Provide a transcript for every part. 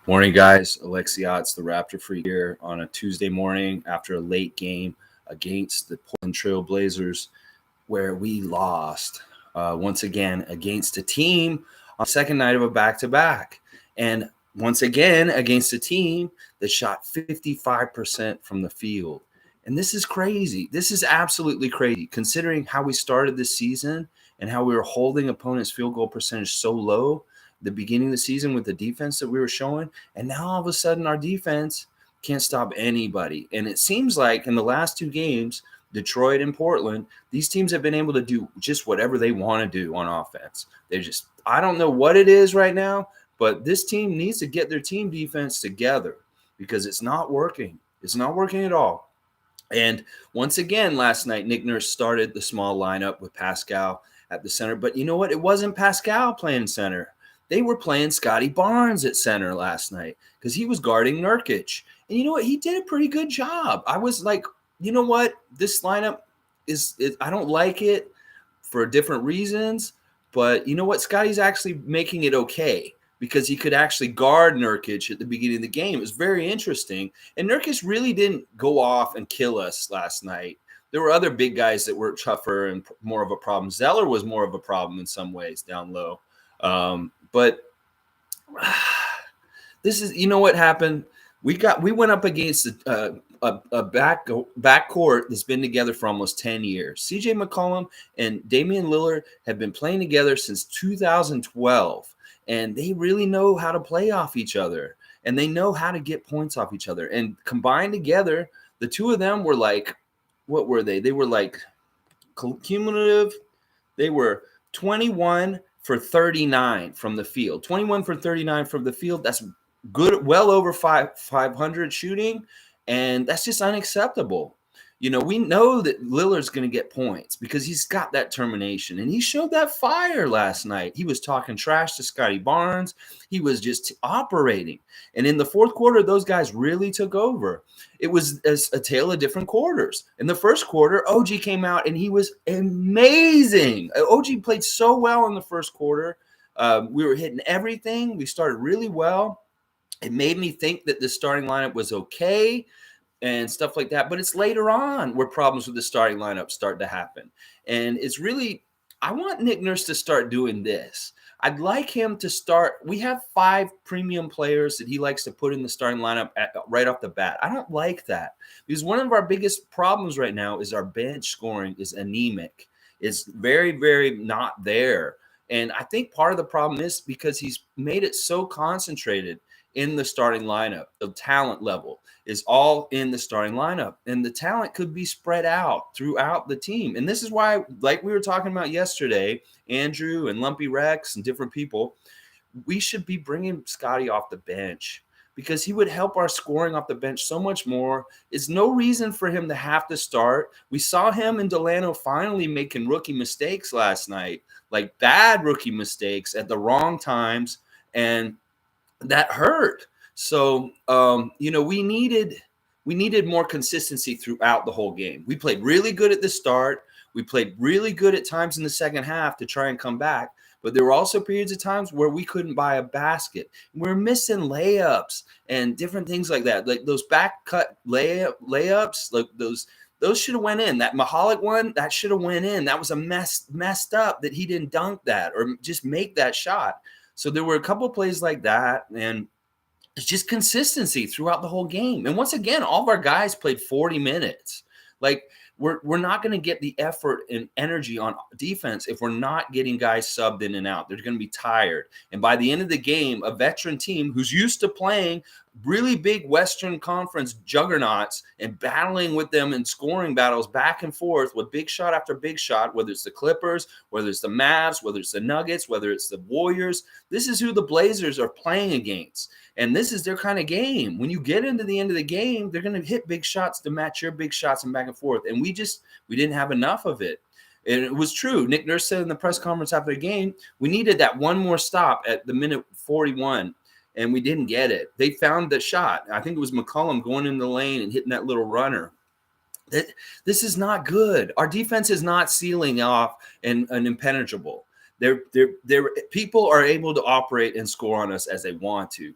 Morning, guys. Alexiot's the Raptor Freak here on a Tuesday morning after a late game against the Portland Trail Blazers, where we lost once again against a team on the second night of a back-to-back. And once again against a team that shot 55% from the field. And this is crazy. This is absolutely crazy considering how we started this season and how we were holding opponents' field goal percentage so low the beginning of the season with the defense that we were showing. And now all of a sudden our defense can't stop anybody. And it seems like in the last two games, Detroit and Portland, these teams have been able to do just whatever they want to do on offense. I don't know what it is right now, but this team needs to get their team defense together because it's not working. It's not working at all. And once again, last night, Nick Nurse started the small lineup with Pascal at the center. But you know what? It wasn't Pascal playing center. They were playing Scotty Barnes at center last night because he was guarding Nurkic. And you know what? He did a pretty good job. I was like, you know what? This lineup I don't like it for different reasons. But you know what? Scotty's actually making it okay because he could actually guard Nurkic at the beginning of the game. It was very interesting. And Nurkic really didn't go off and kill us last night. There were other big guys that were tougher and more of a problem. Zeller was more of a problem in some ways down low. But this is, you know what happened? We went up against a back court that's been together for almost 10 years. CJ McCollum and Damian Lillard have been playing together since 2012, and they really know how to play off each other, and they know how to get points off each other. And combined together, the two of them were like, what were they? They were like cumulative. They were 21 for 39 from the field. 21 for 39 from the field. That's good, well over 500 shooting, and that's just unacceptable. You know, we know that Lillard's going to get points because he's got that determination, and he showed that fire last night. He was talking trash to Scotty Barnes. He was just operating. And in the fourth quarter, those guys really took over. It was a tale of different quarters. In the first quarter, OG came out, and he was amazing. OG played so well in the first quarter. We were hitting everything. We started really well. It made me think that the starting lineup was okay and stuff like that. But it's later on where problems with the starting lineup start to happen. And it's really, I want Nick Nurse to start doing this. I'd like him to start. We have 5 premium players that he likes to put in the starting lineup right off the bat. I don't like that because one of our biggest problems right now is our bench scoring is anemic. It's very, very not there. And I think part of the problem is because he's made it so concentrated in the starting lineup. The talent level is all in the starting lineup, and the talent could be spread out throughout the team. And this is why, like we were talking about yesterday, Andrew and Lumpy Rex and different people, we should be bringing Scotty off the bench because he would help our scoring off the bench so much more. It's no reason for him to have to start. We saw him and Delano finally making rookie mistakes last night, like bad rookie mistakes at the wrong times, and that hurt. So, you know, we needed more consistency throughout the whole game. We played really good at the start. We played really good at times in the second half to try and come back. But there were also periods of times where we couldn't buy a basket. We're missing layups and different things like that. Like those back cut layups, like those should have went in. That Mahalik one, that should have went in. That was a messed up that he didn't dunk that or just make that shot. So there were a couple of plays like that, and it's just consistency throughout the whole game. And once again, all of our guys played 40 minutes. Like we're not going to get the effort and energy on defense if we're not getting guys subbed in and out. They're going to be tired. And by the end of the game, a veteran team who's used to playing really big Western Conference juggernauts and battling with them in scoring battles back and forth with big shot after big shot, whether it's the Clippers, whether it's the Mavs, whether it's the Nuggets, whether it's the Warriors. This is who the Blazers are playing against. And this is their kind of game. When you get into the end of the game, they're going to hit big shots to match your big shots and back and forth. And we didn't have enough of it. And it was true. Nick Nurse said in the press conference after the game, we needed that one more stop at the minute 41. And we didn't get it. They found the shot. I think it was McCollum going in the lane and hitting that little runner. This is not good. Our defense is not sealing off and impenetrable. People are able to operate and score on us as they want to.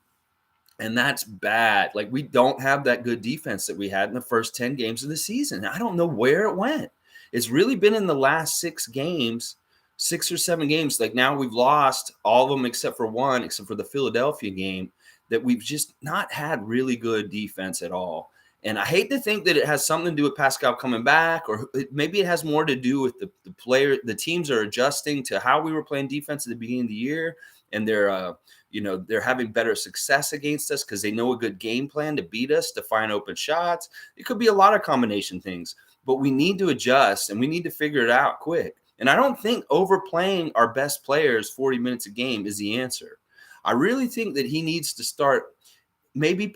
And that's bad. Like, we don't have that good defense that we had in the first 10 games of the season. I don't know where it went. It's really been in the last 6 games, 6 or 7 games. Like, now we've lost all of them except for one, except for the Philadelphia game, that we've just not had really good defense at all. And I hate to think that it has something to do with Pascal coming back, or maybe it has more to do with the teams are adjusting to how we were playing defense at the beginning of the year, and they're having better success against us because they know a good game plan to beat us, to find open shots. It could be a lot of combination things, but we need to adjust and we need to figure it out quick. And I don't think overplaying our best players 40 minutes a game is the answer. I really think that he needs to start. Maybe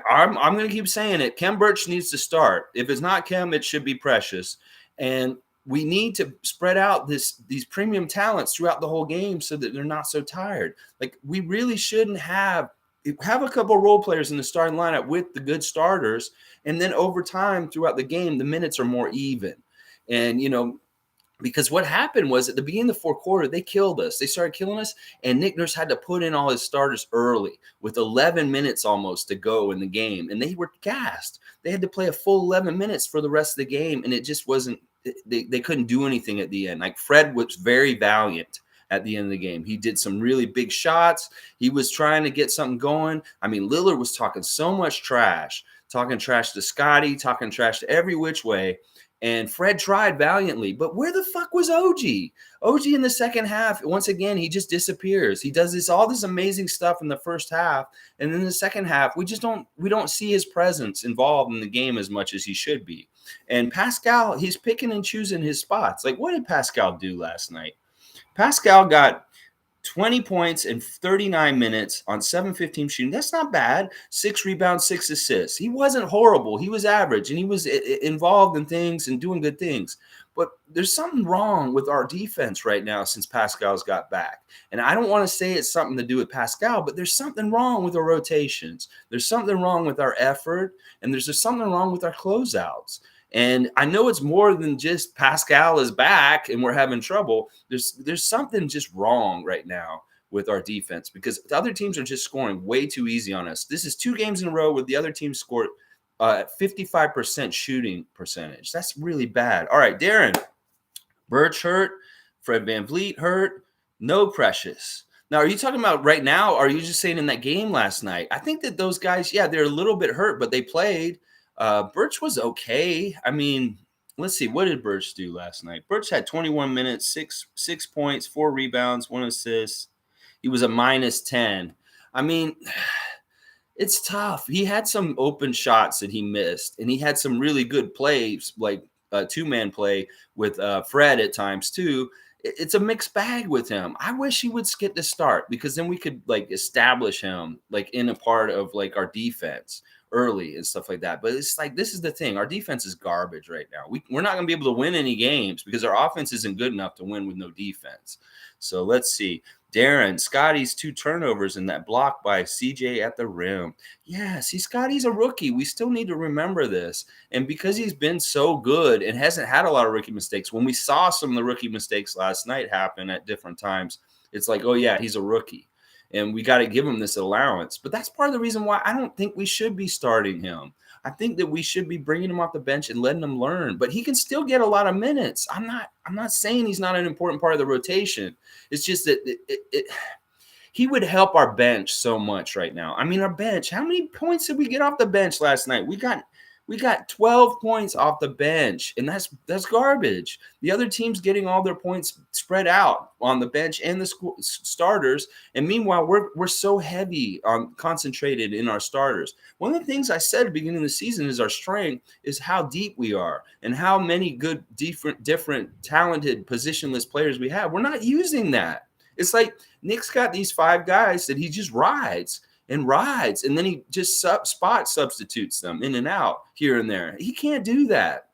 I'm going to keep saying it. Kem Birch needs to start. If it's not Kem, it should be Precious. And we need to spread out these premium talents throughout the whole game so that they're not so tired. Like, we really shouldn't have a couple of role players in the starting lineup with the good starters. And then over time throughout the game, the minutes are more even. And, because what happened was at the beginning of the fourth quarter, they killed us. They started killing us, and Nick Nurse had to put in all his starters early with 11 minutes almost to go in the game, and they were gassed. They had to play a full 11 minutes for the rest of the game, and it just wasn't – they couldn't do anything at the end. Like, Fred was very valiant at the end of the game. He did some really big shots. He was trying to get something going. I mean, Lillard was talking so much trash, talking trash to Scotty, talking trash to every which way. And Fred tried valiantly, but where the fuck was OG? OG in the second half, once again, he just disappears. He does all this amazing stuff in the first half, and then in the second half, we don't see his presence involved in the game as much as he should be. And Pascal, he's picking and choosing his spots. Like, what did Pascal do last night? Pascal got 20 points in 39 minutes on 7-15 shooting. That's not bad. 6 rebounds, 6 assists. He wasn't horrible. He was average, and he was involved in things and doing good things. But there's something wrong with our defense right now since Pascal's got back. And I don't want to say it's something to do with Pascal, but there's something wrong with our rotations. There's something wrong with our effort, and there's just something wrong with our closeouts. And I know it's more than just Pascal is back and we're having trouble. There's something just wrong right now with our defense because the other teams are just scoring way too easy on us. This is 2 games in a row where the other team scored 55% shooting percentage. That's really bad. All right, Darren, Birch hurt, Fred VanVleet hurt, no Precious. Now, are you talking about right now? Or are you just saying in that game last night? I think that those guys, yeah, they're a little bit hurt, but they played. Birch was okay. I mean, let's see. What did Birch do last night? Birch had 21 minutes, 6 points, 4 rebounds, 1 assist. He was a -10. I mean, it's tough. He had some open shots that he missed, and he had some really good plays, like two-man play with Fred at times too. It's a mixed bag with him. I wish he would skip the start because then we could like establish him like in a part of like our defense early and stuff like that. But it's like, this is the thing. Our defense is garbage right now. We're not going to be able to win any games because our offense isn't good enough to win with no defense. So let's see. Darren, Scotty's 2 turnovers in that block by CJ at the rim. Yeah, see, Scotty's a rookie. We still need to remember this. And because he's been so good and hasn't had a lot of rookie mistakes, when we saw some of the rookie mistakes last night happen at different times, it's like, oh, yeah, he's a rookie. And we got to give him this allowance. But that's part of the reason why I don't think we should be starting him. I think that we should be bringing him off the bench and letting him learn. But he can still get a lot of minutes. I'm not saying he's not an important part of the rotation. It's just that he would help our bench so much right now. I mean, our bench, how many points did we get off the bench last night? We got 12 points off the bench, and that's garbage. The other team's getting all their points spread out on the bench and the starters, and meanwhile, we're so heavy on concentrated in our starters. One of the things I said at the beginning of the season is our strength is how deep we are and how many good, different talented, positionless players we have. We're not using that. It's like Nick's got these 5 guys that he just rides, and then he just spot substitutes them in and out here and there. He can't do that,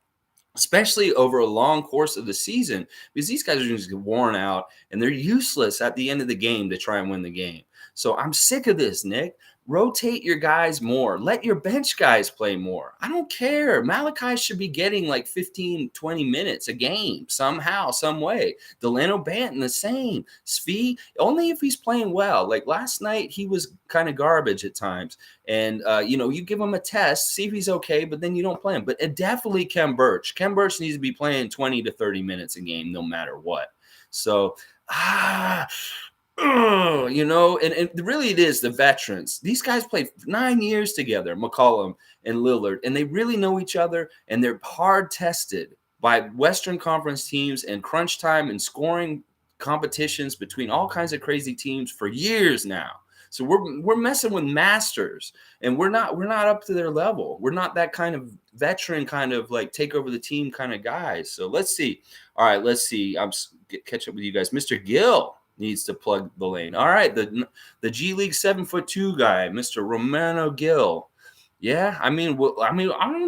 especially over a long course of the season, because these guys are just worn out and they're useless at the end of the game to try and win the game. So I'm sick of this, Nick. Rotate your guys more. Let your bench guys play more. I don't care. Malachi should be getting like 15, 20 minutes a game somehow, some way. Delano Banton, the same. Svi, only if he's playing well. Like last night, he was kind of garbage at times. And, you give him a test, see if he's okay, but then you don't play him. But definitely Kem Birch. Kem Birch needs to be playing 20 to 30 minutes a game no matter what. So, and really it is the veterans. These guys played 9 years together, McCollum and Lillard, and they really know each other, and they're hard tested by Western Conference teams and crunch time and scoring competitions between all kinds of crazy teams for years now. So we're messing with masters, and we're not up to their level. We're not that kind of veteran kind of like take over the team kind of guys. So let's see. All right, let's see. Catch up with you guys. Mr. Gill needs to plug the lane. All right, the G League 7'2" guy, Mr. Romano Gill. Yeah, I don't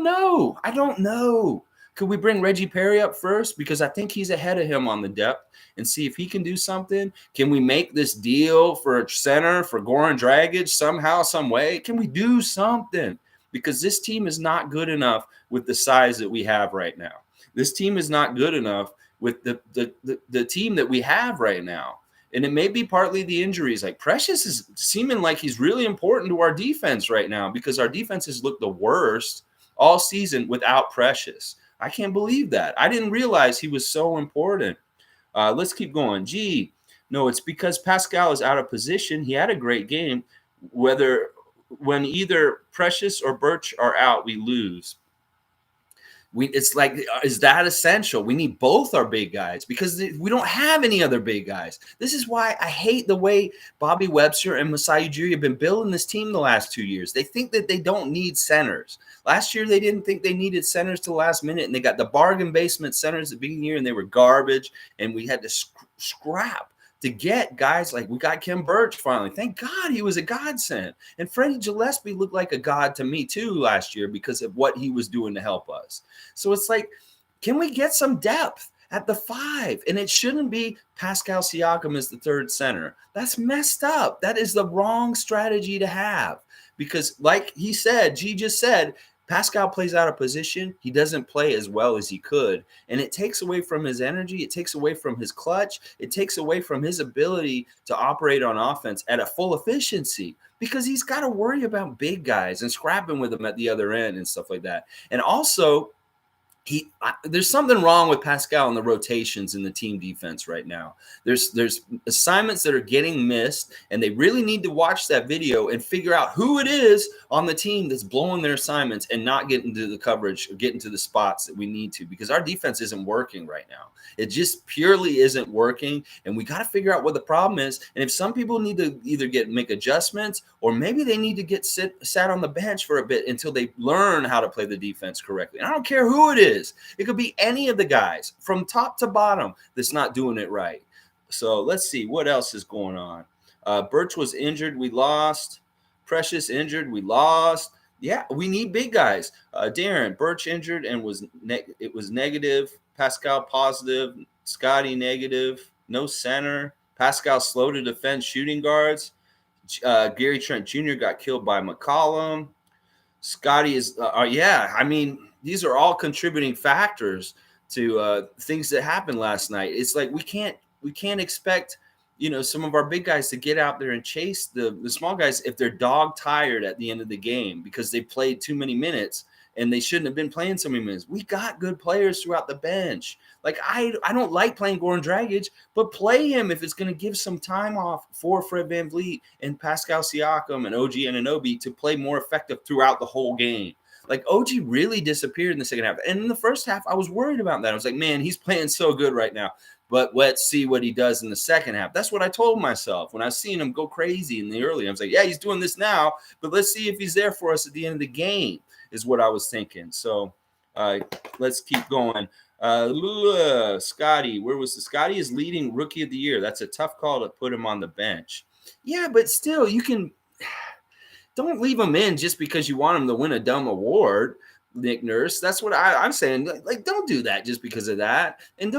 know. I don't know. Could we bring Reggie Perry up first? Because I think he's ahead of him on the depth, and see if he can do something. Can we make this deal for a center for Goran Dragic somehow, some way? Can we do something? Because this team is not good enough with the size that we have right now. This team is not good enough with the team that we have right now. And it may be partly the injuries. Like Precious is seeming like he's really important to our defense right now, because our defenses look the worst all season without Precious. I can't believe that. I didn't realize he was so important. Let's keep going. No, it's because Pascal is out of position. He had a great game. When either Precious or Birch are out, we lose. It's like, is that essential? We need both our big guys because we don't have any other big guys. This is why I hate the way Bobby Webster and Masai Ujiri have been building this team the last 2 years. They think that they don't need centers. Last year, they didn't think they needed centers to the last minute, and they got the bargain basement centers at the beginning of the year, and they were garbage, and we had to scrap to get guys like we got Kem Birch finally. Thank God he was a godsend. And Freddie Gillespie looked like a god to me too last year because of what he was doing to help us. So it's like, can we get some depth at the 5? And it shouldn't be Pascal Siakam as the third center. That's messed up. That is the wrong strategy to have. Because like he said, G just said, Pascal plays out of position. He doesn't play as well as he could. And it takes away from his energy. It takes away from his clutch. It takes away from his ability to operate on offense at a full efficiency, because he's got to worry about big guys and scrapping with them at the other end and stuff like that. And also, there's something wrong with Pascal in the rotations in the team defense right now. There's assignments that are getting missed, and they really need to watch that video and figure out who it is on the team that's blowing their assignments and not getting to the coverage or getting to the spots that we need to, because our defense isn't working right now. It just purely isn't working, and we got to figure out what the problem is. And if some people need to either make adjustments, or maybe they need to get sat on the bench for a bit until they learn how to play the defense correctly. And I don't care who it is. It could be any of the guys from top to bottom that's not doing it right. So let's see what else is going on. Birch was injured. We lost. Precious injured. We lost. Yeah, we need big guys. Darren, Birch injured and it was negative. Pascal positive. Scotty negative. No center. Pascal slow to defend shooting guards. Gary Trent Jr. got killed by McCollum. Scotty is, these are all contributing factors to things that happened last night. It's like we can't expect, some of our big guys to get out there and chase the small guys if they're dog tired at the end of the game because they played too many minutes and they shouldn't have been playing so many minutes. We got good players throughout the bench. Like I don't like playing Goran Dragic, but play him if it's going to give some time off for Fred VanVleet and Pascal Siakam and OG Anunoby to play more effective throughout the whole game. Like OG really disappeared in the second half. And in the first half, I was worried about that. I was like, man, he's playing so good right now. But let's see what he does in the second half. That's what I told myself when I was seeing him go crazy in the early. I was like, yeah, he's doing this now, but let's see if he's there for us at the end of the game is what I was thinking. So let's keep going. Scotty, where was the Scotty is leading rookie of the year. That's a tough call to put him on the bench. Yeah, but still, you can don't leave him in just because you want him to win a dumb award. Nick Nurse. That's what I'm saying. Like, don't do that just because of that. And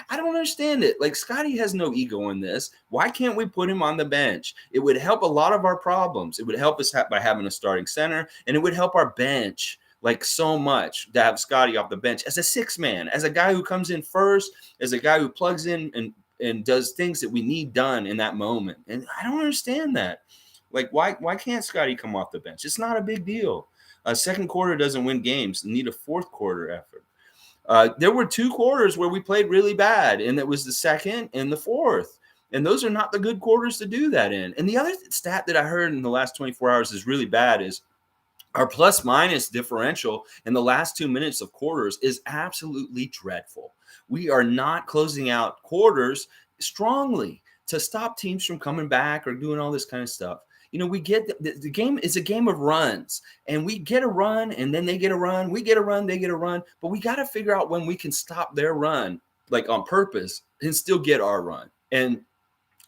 I don't understand it. Like, Scotty has no ego in this. Why can't we put him on the bench? It would help a lot of our problems. It would help us by having a starting center, and it would help our bench like so much to have Scotty off the bench as a six man, as a guy who comes in first, as a guy who plugs in and does things that we need done in that moment. And I don't understand that. Like, why can't Scotty come off the bench? It's not a big deal. A second quarter doesn't win games. You need a fourth quarter effort. There were 2 quarters where we played really bad, and it was the second and the fourth. And those are not the good quarters to do that in. And the other stat that I heard in the last 24 hours is really bad is our plus minus differential in the last 2 minutes of quarters is absolutely dreadful. We are not closing out quarters strongly to stop teams from coming back or doing all this kind of stuff. You know, we get the game is a game of runs, and we get a run, and then they get a run. We get a run, they get a run. But we got to figure out when we can stop their run, like on purpose, and still get our run. And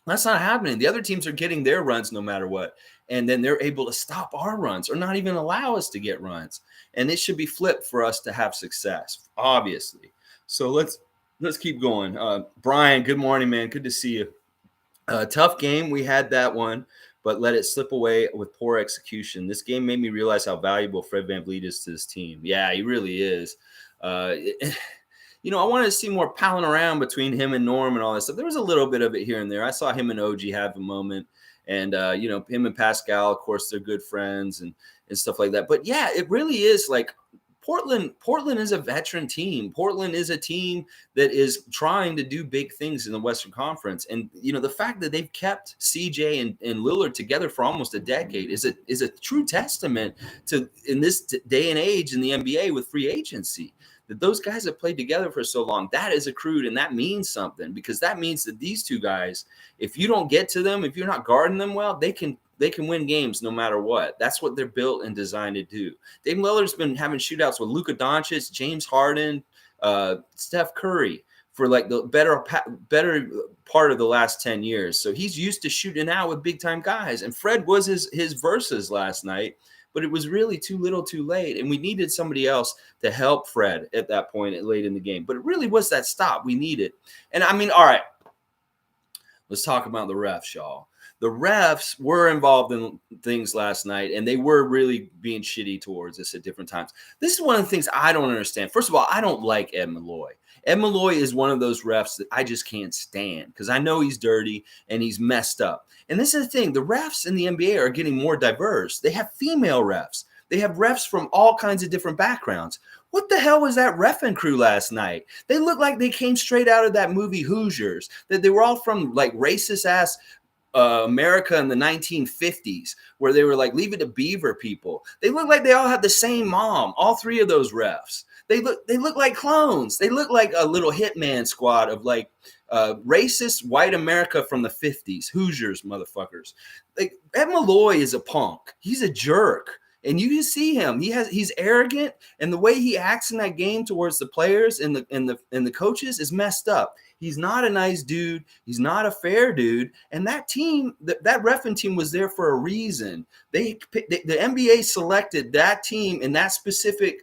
that's not happening. The other teams are getting their runs no matter what. And then they're able to stop our runs or not even allow us to get runs. And it should be flipped for us to have success, obviously. So let's keep going. Brian, good morning, man. Good to see you. Tough game. We had that one, but let it slip away with poor execution. This game made me realize how valuable Fred VanVleet is to this team. Yeah, he really is. You know, I wanted to see more palling around between him and Norm and all that stuff. There was a little bit of it here and there. I saw him and OG have a moment. And, you know, him and Pascal, of course, they're good friends and stuff like that. But, yeah, it really is like Portland is a veteran team. Portland is a team that is trying to do big things in the Western Conference. And, you know, the fact that they've kept CJ and Lillard together for almost a decade is a true testament to, in this day and age in the NBA with free agency, that those guys have played together for so long. That is accrued, and that means something, because that means that these two guys, if you don't get to them, if you're not guarding them well, they can win games no matter what. That's what they're built and designed to do. Dame Lillard's been having shootouts with Luka Doncic, James Harden, Steph Curry for like the better part of the last 10 years. So he's used to shooting out with big-time guys. And Fred was his versus last night, but it was really too little too late. And we needed somebody else to help Fred at that point late in the game. But it really was that stop we needed. And, I mean, all right, let's talk about the refs, y'all. The refs were involved in things last night, and they were really being shitty towards us at different times. This is one of the things I don't understand. First of all, I don't like Ed Malloy. Ed Malloy is one of those refs that I just can't stand because I know he's dirty and he's messed up. And this is the thing. The refs in the NBA are getting more diverse. They have female refs. They have refs from all kinds of different backgrounds. What the hell was that reffing crew last night? They looked like they came straight out of that movie Hoosiers, that they were all from like racist-ass America in the 1950s, where they were like Leave It to Beaver people. They look like they all had the same mom, all 3 of those refs. They look like clones. They look like a little hitman squad of like racist white America from the 50s, Hoosiers, motherfuckers. Like Ed Malloy is a punk. He's a jerk. And you can see him. He's arrogant, and the way he acts in that game towards the players and the coaches is messed up. He's not a nice dude. He's not a fair dude. And that team, that reffing team, was there for a reason. The NBA selected that team in that specific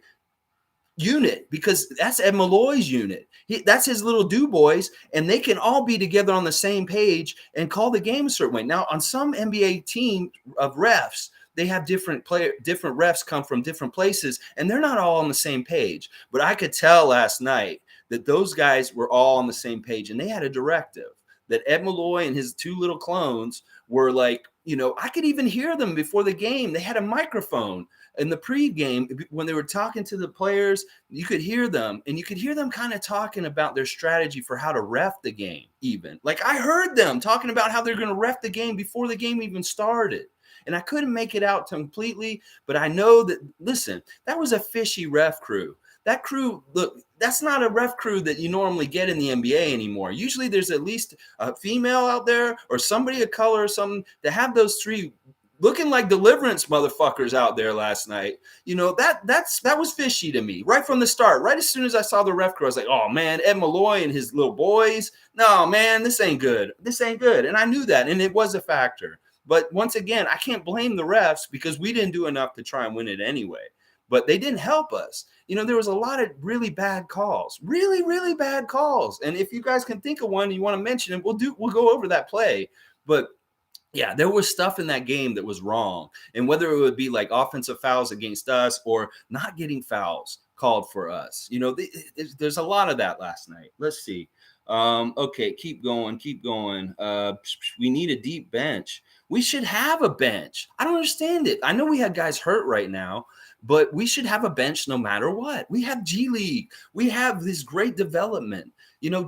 unit because that's Ed Malloy's unit. That's his little boys, and they can all be together on the same page and call the game a certain way. Now, on some NBA team of refs, they have different refs come from different places, and they're not all on the same page. But I could tell last night that those guys were all on the same page, and they had a directive that Ed Malloy and his 2 little clones were like, you know, I could even hear them before the game. They had a microphone in the pregame when they were talking to the players. You could hear them, and you could hear them kind of talking about their strategy for how to ref the game even. Like I heard them talking about how they're going to ref the game before the game even started. And I couldn't make it out completely, but I know that, listen, that was a fishy ref crew. That crew, look, that's not a ref crew that you normally get in the NBA anymore. Usually there's at least a female out there or somebody of color or something to have those 3 looking like Deliverance motherfuckers out there last night. You know, that was fishy to me right from the start. Right as soon as I saw the ref crew, I was like, oh, man, Ed Malloy and his little boys. No, man, this ain't good. This ain't good. And I knew that, and it was a factor. But once again, I can't blame the refs because we didn't do enough to try and win it anyway. but they didn't help us. There was a lot of really bad calls, really, really bad calls. And if you guys can think of one you want to mention it, we'll go over that play. But yeah, there was stuff in that game that was wrong. And whether it would be like offensive fouls against us or not getting fouls called for us, there's a lot of that last night. Let's see. Okay, keep going. We need a deep bench. We should have a bench. I don't understand it. I know we had guys hurt right now, but we should have a bench no matter what. We have G League. We have this great development.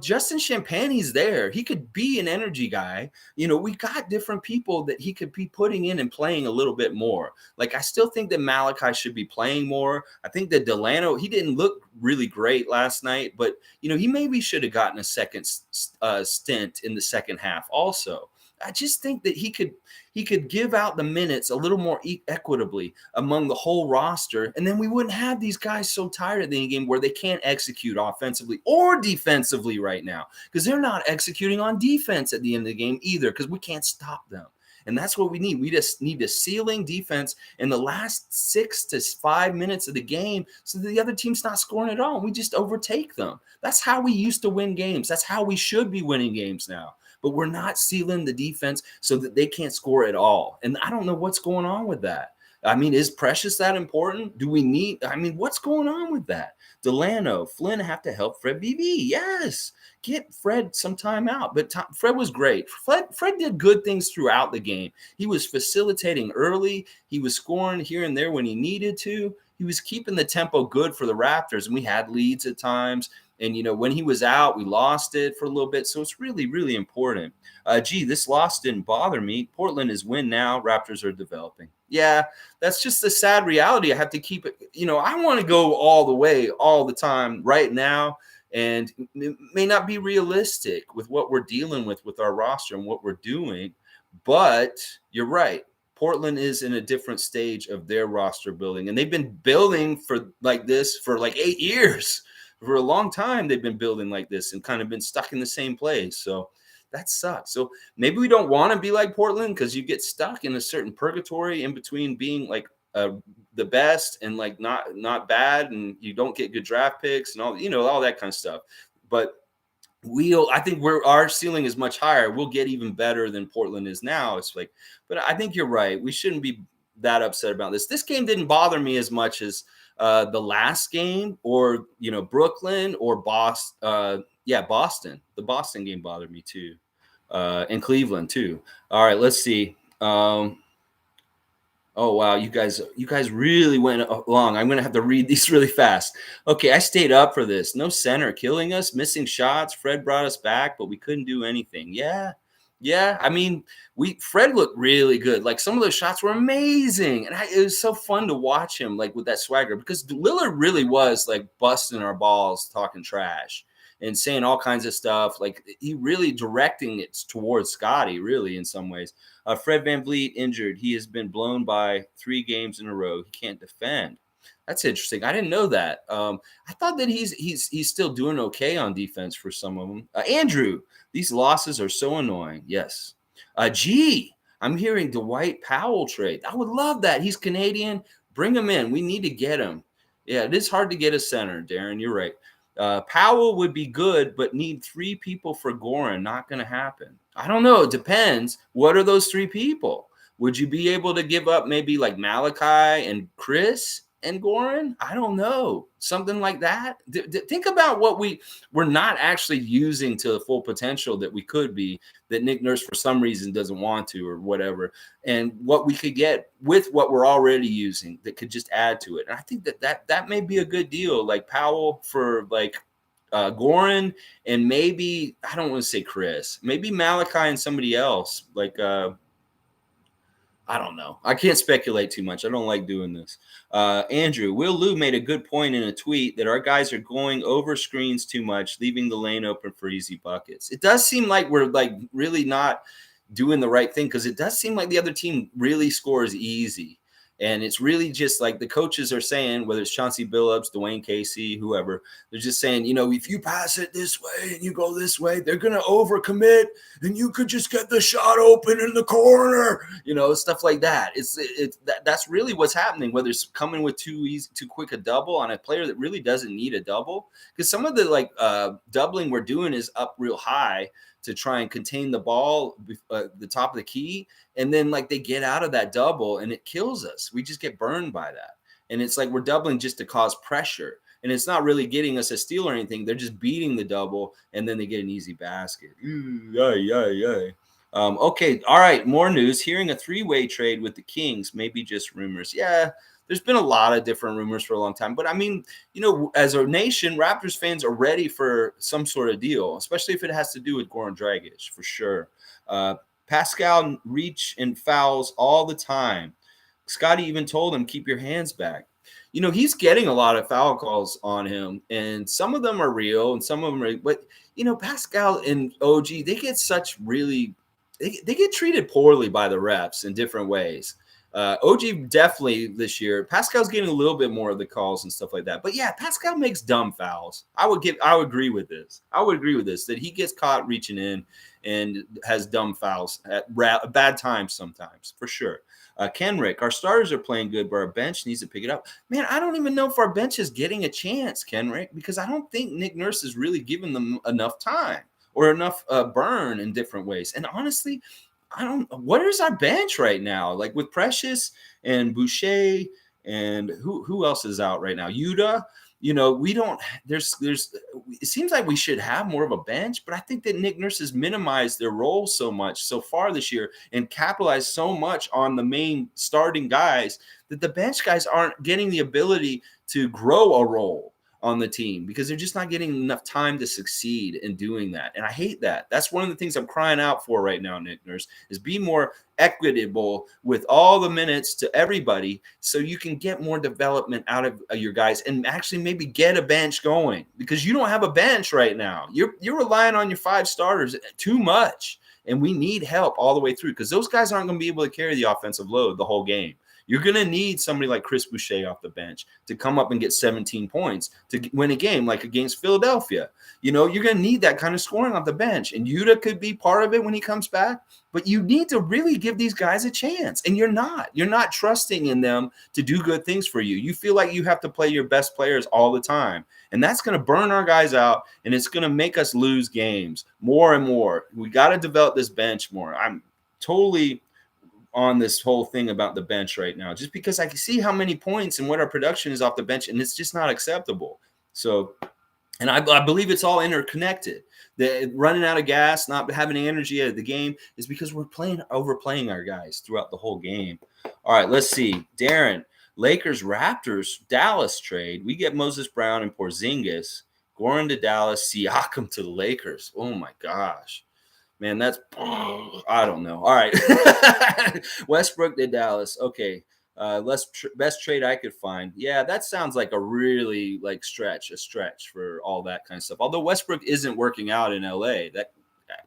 Justin Champagne's there. He could be an energy guy. We got different people that he could be putting in and playing a little bit more. Like, I still think that Malachi should be playing more. I think that Delano, he didn't look really great last night, but, he maybe should have gotten a second stint in the second half also. I just think that he could give out the minutes a little more equitably among the whole roster, and then we wouldn't have these guys so tired at the end game where they can't execute offensively or defensively right now, because they're not executing on defense at the end of the game either, because we can't stop them. And that's what we need. We just need a ceiling defense in the last 6 to 5 minutes of the game so that the other team's not scoring at all. We just overtake them. That's how we used to win games. That's how we should be winning games now. But we're not sealing the defense so that they can't score at all. And I don't know what's going on with that. I mean, is Precious that important? What's going on with that? Delano, Flynn have to help Fred BB. Yes. Get Fred some time out. But Fred was great. Fred did good things throughout the game. He was facilitating early. He was scoring here and there when he needed to. He was keeping the tempo good for the Raptors, and we had leads at times. And, when he was out, we lost it for a little bit. So it's really, really important. This loss didn't bother me. Portland is win now. Raptors are developing. Yeah, that's just the sad reality. I have to keep it. I want to go all the way, all the time right now. And it may not be realistic with what we're dealing with our roster and what we're doing. But you're right. Portland is in a different stage of their roster building. And they've been building for like this for like 8 years. For a long time, they've been building like this and kind of been stuck in the same place. So that sucks. So maybe we don't want to be like Portland, because you get stuck in a certain purgatory in between being like the best and like not bad, and you don't get good draft picks and all that kind of stuff. But I think our ceiling is much higher. We'll get even better than Portland is now. It's like, but I think you're right. We shouldn't be that upset about this. This game didn't bother me as much as the last game, or Brooklyn or Boston. Boston. The Boston game bothered me too, and Cleveland too. All right, let's see. Oh wow, you guys really went long. I'm gonna have to read these really fast. Okay, I stayed up for this. No center killing us, missing shots. Fred brought us back, but we couldn't do anything. Yeah. I mean, Fred looked really good. Like, some of those shots were amazing, and it was so fun to watch him like with that swagger, because Lillard really was like busting our balls, talking trash and saying all kinds of stuff. Like, he really directing it towards Scotty, really, in some ways. Fred VanVleet injured. He has been blown by 3 games in a row. He can't defend. That's interesting. I didn't know that. I thought that he's still doing okay on defense for some of them. Andrew, these losses are so annoying. Yes. I'm hearing Dwight Powell trade. I would love that. He's Canadian. Bring him in. We need to get him. Yeah, it is hard to get a center, Darren. You're right. Powell would be good, but need 3 people for Goran. Not going to happen. I don't know. It depends. What are those 3 people? Would you be able to give up maybe like Malachi and Chris and Goran? I don't know. Something like that. Think about what we're not actually using to the full potential that we could be, that Nick Nurse for some reason doesn't want to, or whatever, and what we could get with what we're already using that could just add to it. And I think that may be a good deal, like Powell for like Goran, and maybe, I don't want to say Chris, maybe Malachi and somebody else, like I don't know. I can't speculate too much. I don't like doing this. Andrew, Will Lou made a good point in a tweet that our guys are going over screens too much, leaving the lane open for easy buckets. It does seem like we're like really not doing the right thing, because it does seem like the other team really scores easy. And it's really just like the coaches are saying, whether it's Chauncey Billups, Dwayne Casey, whoever, they're just saying, if you pass it this way and you go this way, they're going to overcommit and you could just get the shot open in the corner, stuff like that. That's really what's happening, whether it's coming with too quick a double on a player that really doesn't need a double. Because some of the doubling we're doing is up real high to try and contain the ball, the top of the key. And then they get out of that double and it kills us. We just get burned by that. And it's like we're doubling just to cause pressure. And it's not really getting us a steal or anything. They're just beating the double and then they get an easy basket. Okay. All right. More news. Hearing a 3-way trade with the Kings, maybe just rumors. Yeah. There's been a lot of different rumors for a long time. But I mean, as a nation, Raptors fans are ready for some sort of deal, especially if it has to do with Goran Dragic, for sure. Pascal reach and fouls all the time. Scotty even told him, keep your hands back. He's getting a lot of foul calls on him, and some of them are real and some of them are, but Pascal and OG, they get they get treated poorly by the refs in different ways. OG definitely this year. Pascal's getting a little bit more of the calls and stuff like that. But yeah, Pascal makes dumb fouls. I would agree with this. That he gets caught reaching in and has dumb fouls at bad times sometimes, for sure. Kenrick, our starters are playing good, but our bench needs to pick it up. Man, I don't even know if our bench is getting a chance, Kenrick, because I don't think Nick Nurse is really giving them enough time or enough burn in different ways. And honestly, what is our bench right now? Like with Precious and Boucher and who else is out right now? Yuta, we don't, it seems like we should have more of a bench, but I think that Nick Nurse has minimized their role so much so far this year and capitalized so much on the main starting guys that the bench guys aren't getting the ability to grow a role on the team because they're just not getting enough time to succeed in doing that. And I hate that. That's one of the things I'm crying out for right now, Nick Nurse, is be more equitable with all the minutes to everybody so you can get more development out of your guys and actually maybe get a bench going, because you don't have a bench right now. You're relying on your 5 starters too much, and we need help all the way through because those guys aren't going to be able to carry the offensive load the whole game. You're going to need somebody like Chris Boucher off the bench to come up and get 17 points to win a game like against Philadelphia. You're going to need that kind of scoring off the bench. And Yuta could be part of it when he comes back. But you need to really give these guys a chance. And you're not. You're not trusting in them to do good things for you. You feel like you have to play your best players all the time. And that's going to burn our guys out. And it's going to make us lose games more and more. We got to develop this bench more. I'm totally on this whole thing about the bench right now, just because I can see how many points and what our production is off the bench, and it's just not acceptable. So, and I believe it's all interconnected. The running out of gas, not having energy at the game is because we're overplaying our guys throughout the whole game. All right, let's see. Darren, Lakers, Raptors, Dallas trade. We get Moses Brown and Porzingis. Goran to Dallas, Siakam to the Lakers. Oh my gosh. Man, that's, I don't know. All right. Westbrook to Dallas. Okay. Best trade I could find. Yeah, that sounds like a really a stretch for all that kind of stuff. Although Westbrook isn't working out in LA,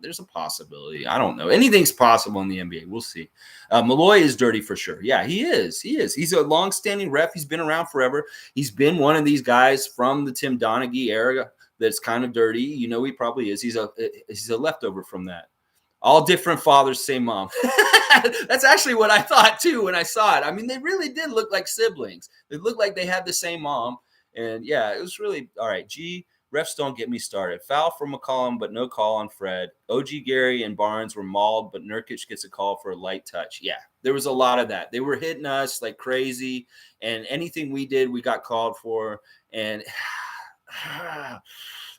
there's a possibility. I don't know. Anything's possible in the NBA. We'll see. Malloy is dirty for sure. Yeah, he is. He's a long-standing ref. He's been around forever. He's been one of these guys from the Tim Donaghy era that's kind of dirty. He probably is. He's a leftover from that. All different fathers, same mom. That's actually what I thought too when I saw it. I mean, they really did look like siblings. They looked like they had the same mom. And yeah, it was really all right. Refs don't get me started. Foul for McCollum, but no call on Fred. OG, Gary, and Barnes were mauled, but Nurkic gets a call for a light touch. Yeah, there was a lot of that. They were hitting us like crazy, and anything we did, we got called for. And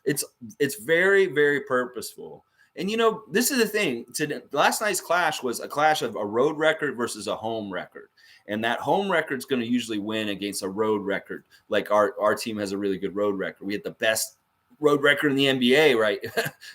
it's very, very purposeful. And, this is the thing. Last night's clash was a clash of a road record versus a home record. And that home record is going to usually win against a road record. Like our team has a really good road record. We had the best road record in the NBA, right?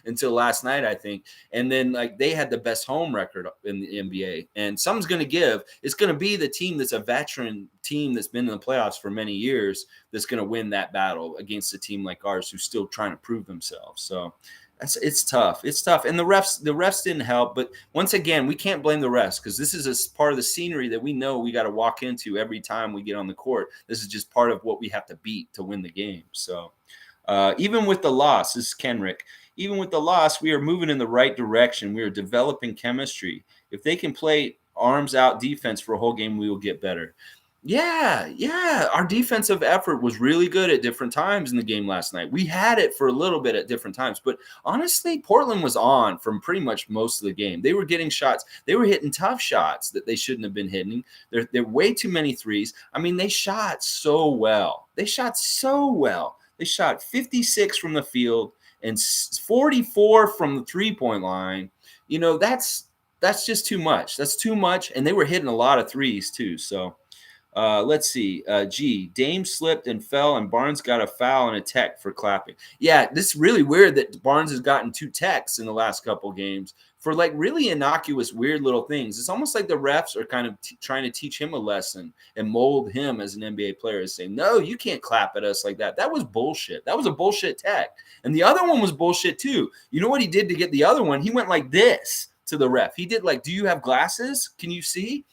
Until last night, I think. And then they had the best home record in the NBA. And something's going to give. It's going to be the team that's a veteran team that's been in the playoffs for many years that's going to win that battle against a team like ours who's still trying to prove themselves. So It's tough. It's tough, and the refs didn't help. But once again, we can't blame the refs because this is a part of the scenery that we know we got to walk into every time we get on the court. This is just part of what we have to beat to win the game. So even with the loss, this is Kenrick. Even with the loss, we are moving in the right direction. We are developing chemistry. If they can play arms out defense for a whole game, we will get better. Yeah. Our defensive effort was really good at different times in the game last night. We had it for a little bit at different times, but honestly, Portland was on from pretty much most of the game. They were getting shots. They were hitting tough shots that they shouldn't have been hitting. They're way too many threes. I mean, they shot so well. They shot 56 from the field and 44 from the three-point line. That's just too much. That's too much, and they were hitting a lot of threes too. So let's see. Dame slipped and fell, and Barnes got a foul and a tech for clapping. Yeah, this is really weird that Barnes has gotten 2 techs in the last couple games for like really innocuous, weird little things. It's almost like the refs are kind of trying to teach him a lesson and mold him as an NBA player, saying, no, you can't clap at us like that. That was bullshit. That was a bullshit tech. And the other one was bullshit too. You know what he did to get the other one? He went like this to the ref. He did like, do you have glasses? Can you see?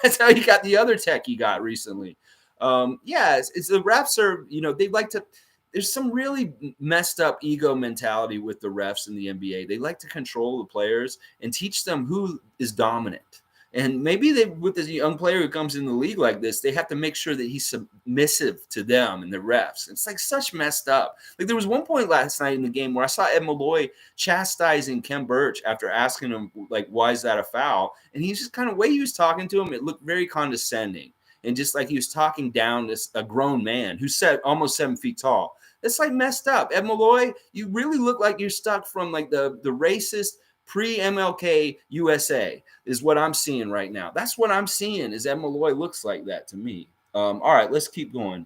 That's how he got the other tech he got recently. It's the refs are, they like to. There's some really messed up ego mentality with the refs in the NBA. They like to control the players and teach them who is dominant. And maybe with this young player who comes in the league like this, they have to make sure that he's submissive to them and the refs. It's like such messed up. Like there was one point last night in the game where I saw Ed Malloy chastising Ken Burch after asking him, like, why is that a foul? And he's just kind of, way he was talking to him, it looked very condescending. And just like he was talking down to a grown man who's almost 7 feet tall. It's like messed up. Ed Malloy, you really look like you're stuck from like the racist pre-MLK USA is what I'm seeing right now. That's what I'm seeing is Ed Malloy looks like that to me. All right, let's keep going.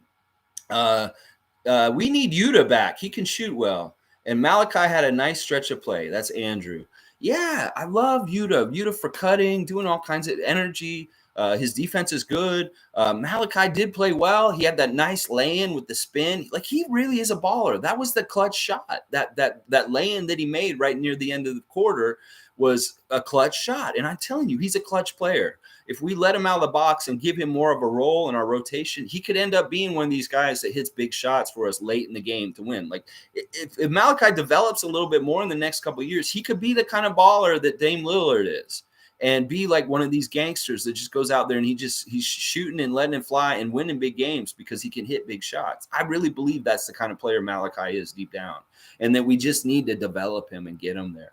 We need Yuta back. He can shoot well. And Malachi had a nice stretch of play. That's Andrew. Yeah, I love Yuta. Yuta for cutting, doing all kinds of energy. His defense is good. Malachi did play well. He had that nice lay-in with the spin. Like he really is a baller. That was the clutch shot. That lay-in that he made right near the end of the quarter was a clutch shot. And I'm telling you, he's a clutch player. If we let him out of the box and give him more of a role in our rotation, he could end up being one of these guys that hits big shots for us late in the game to win. Like if Malachi develops a little bit more in the next couple of years, he could be the kind of baller that Dame Lillard is. And be like one of these gangsters that just goes out there and he's shooting and letting it fly and winning big games because he can hit big shots. I really believe that's the kind of player Malachi is deep down, and that we just need to develop him and get him there.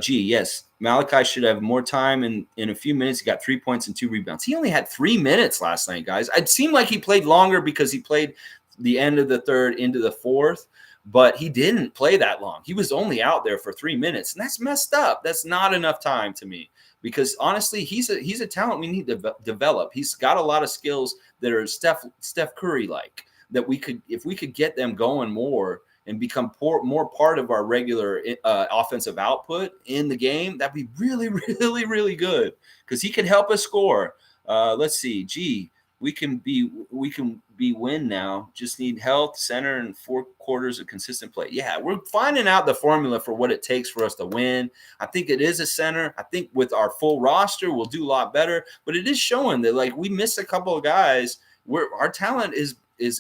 Yes, Malachi should have more time. In a few minutes, he got 3 points and 2 rebounds. He only had 3 minutes last night, guys. It seemed like he played longer because he played the end of the third into the fourth, but he didn't play that long. He was only out there for 3 minutes, and that's messed up. That's not enough time to me. Because honestly, he's a talent we need to develop. He's got a lot of skills that are Steph Curry like that if we could get them going more and become more part of our regular offensive output in the game, that'd be really, really, really good because he can help us score. Let's see. We can win now. Just need health, center, and 4 quarters of consistent play. Yeah, we're finding out the formula for what it takes for us to win. I think it is a center. I think with our full roster, we'll do a lot better. But it is showing that like we missed a couple of guys where our talent is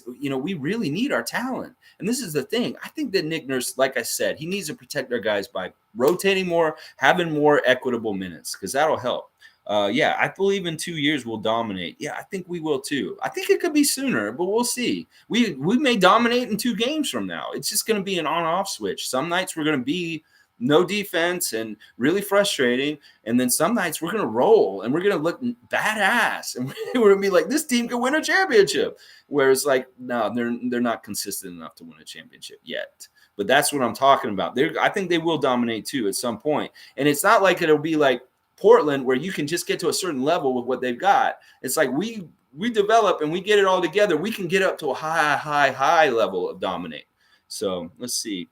we really need our talent. And this is the thing. I think that Nick Nurse, like I said, he needs to protect our guys by rotating more, having more equitable minutes because that'll help. I believe in 2 years we'll dominate. Yeah, I think we will too. I think it could be sooner, but we'll see. We may dominate in 2 games from now. It's just going to be an on-off switch. Some nights we're going to be no defense and really frustrating, and then some nights we're going to roll and we're going to look badass, and we're going to be like, this team can win a championship. Whereas like, no, they're not consistent enough to win a championship yet. But that's what I'm talking about. I think they will dominate too at some point, and it's not like it'll be like Portland where you can just get to a certain level with what they've got. It's like we develop and we get it all together. We can get up to a high level of dominate. So let's see.